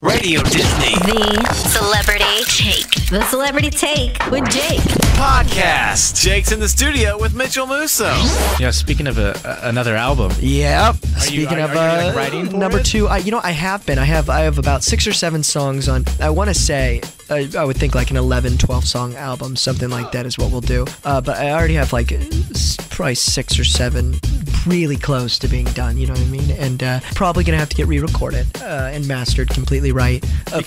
Radio Disney. The Celebrity Take. The Celebrity Take with Jake. Podcast. Jake's in the studio with Mitchel Musso. Yeah, speaking of another album. Yep. Are you writing for number it? 2, I have been. I have about 6 or 7 songs on. I want to say I would think like an 11, 12 song album, something like that is what we'll do. But I already have like probably 6 or 7 really close to being done, you know what I mean? And probably gonna have to get re-recorded and mastered completely right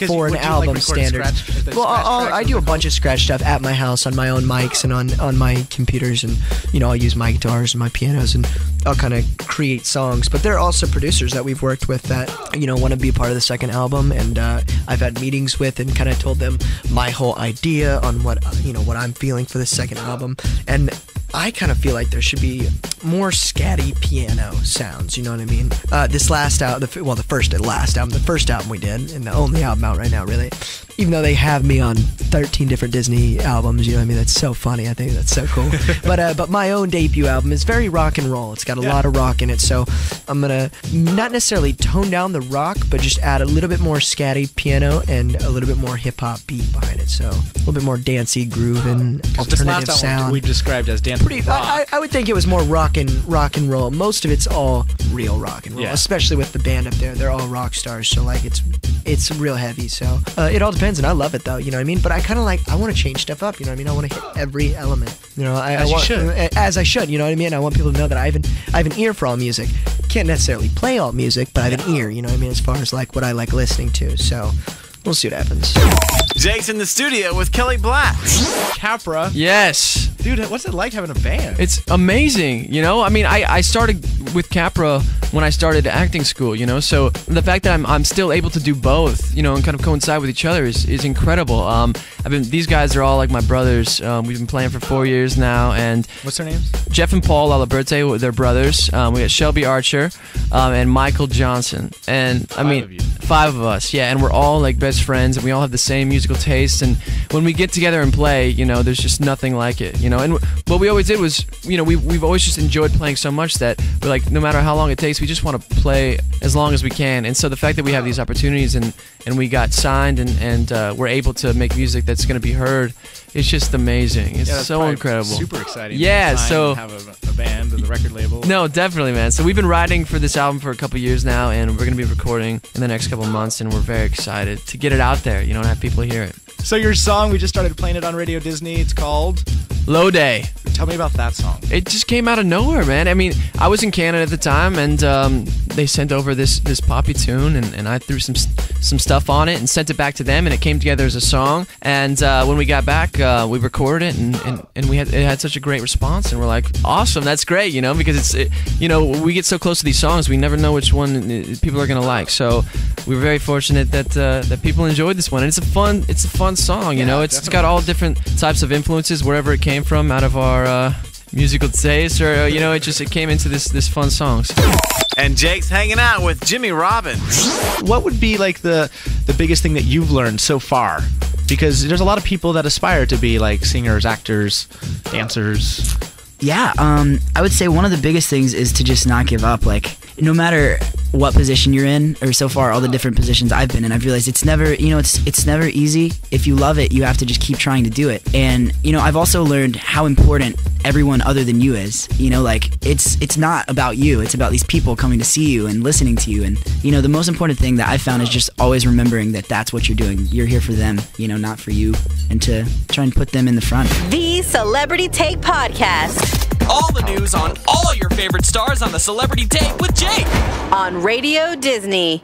for an album standard. Well, I do a bunch of scratch stuff at my house on my own mics and on my computers, and I'll use my guitars and my pianos, and I'll kind of create songs. But there are also producers that we've worked with that want to be a part of the second album, and I've had meetings with and kind of told them my whole idea on what I'm feeling for the second album. And I kind of feel like there should be more scatty piano sounds, you know what I mean? This last album, the first album we did, and the only album out right now, really. Even though they have me on 13 different Disney albums, you know what I mean? That's so funny. I think that's so cool. But my own debut album is very rock and roll. It's got a lot of rock in it, so I'm gonna not necessarily tone down the rock, but just add a little bit more scatty piano and a little bit more hip hop beat behind it. So a little bit more dancey groove and alternative sound. We described as dance. I would think it was more rock and roll. Most of it's all real rock and roll, especially with the band up there. They're all rock stars, so like it's real heavy. So it all depends, and I love it though. You know what I mean? But I kind of I want to change stuff up. You know what I mean? I want to hit every element. As I should. You know what I mean? I want people to know that I have an ear for all music. Can't necessarily play all music, but I have an ear. You know what I mean? As far as like what I like listening to. So we'll see what happens. Jake's in the studio with Kelly Black. Capra. Yes. Dude, what's it like having a band? It's amazing, I started with Capra when I started acting school, so the fact that I'm still able to do both, and kind of coincide with each other is incredible. These guys are all like my brothers. We've been playing for 4 years now, and what's their names? Jeff and Paul Alaberte, they're brothers. We got Shelby Archer and Michael Johnson, and 5 of us, and we're all like best friends, and we all have the same musical taste. And when we get together and play, there's just nothing like it, And what we always did was, we've always just enjoyed playing so much that we're like, no matter how long it takes, we just want to play as long as we can. And so the fact that we have these opportunities and we got signed and we're able to make music that's going to be heard, it's just amazing. It's so incredible. Super exciting. Yeah, so have a band and the record label. No, definitely, man. So we've been writing for this album for a couple years now, and we're going to be recording in the next couple months, and we're very excited to get it out there, and have people hear it. So your song, we just started playing it on Radio Disney. It's called Low Day. Tell me about that song. It just came out of nowhere, man. I was in Canada at the time, and they sent over this poppy tune, and I threw some stuff on it and sent it back to them, and it came together as a song. And when we got back, we recorded it, and it had such a great response, and we're like, awesome, that's great, because we get so close to these songs, we never know which one people are gonna like. So we were very fortunate that people enjoyed this one, and it's a fun song. It's got all different types of influences wherever it came from out of our musical taste, or it came into this fun songs. And Jake's hanging out with Jimmy Robbins. What would be like the biggest thing that you've learned so far? Because there's a lot of people that aspire to be like singers, actors, dancers. Yeah, I would say one of the biggest things is to just not give up. Like, no matter what position you're in, or so far all the different positions I've been in, I've realized it's never, it's never easy. If you love it, you have to just keep trying to do it. And, I've also learned how important everyone other than you is. It's not about you. It's about these people coming to see you and listening to you. And, the most important thing that I've found is just always remembering that that's what you're doing. You're here for them, not for you, and to try and put them in the front. The Celebrity Take Podcast. All the news on all your favorite stars on the Celebrity Take with Jake On Radio Disney.